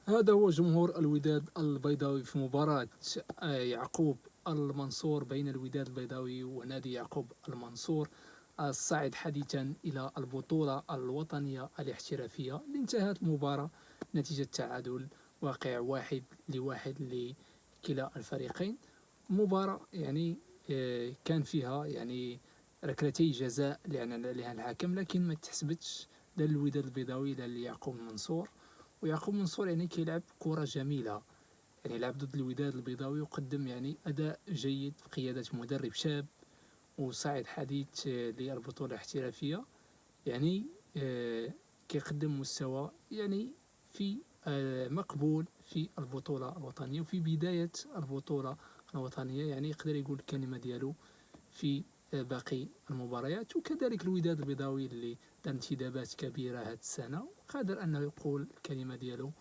هذا هو جمهور الوداد البيضاوي في مباراة يعقوب المنصور بين الوداد البيضاوي ونادي يعقوب المنصور الصاعد حديثا إلى البطولة الوطنية الاحترافية اللي انتهت المباراة نتيجة تعادل واقع 1-1 لكلا الفريقين. مباراة يعني كان فيها يعني ركلتي جزاء لها الحكم، لكن ما تحسبتش لا للوداد البيضاوي لا ليعقوب المنصور. ويعقوب منصور يعني كيلعب كرة جميلة، يعني لعب ضد الوداد البيضاوي وقدم يعني أداء جيد بقيادة مدرب شاب وصاعد حديث للبطولة الاحترافية. يعني كيقدم مستوى يعني في مقبول في البطولة الوطنية وفي بداية البطولة الوطنية، يعني يقدر يقول الكلمة ديالو في باقي المباريات. وكذلك الوداد البيضاوي اللي دار انتدابات كبيرة هذه السنة قادر أنه يقول الكلمة ديالو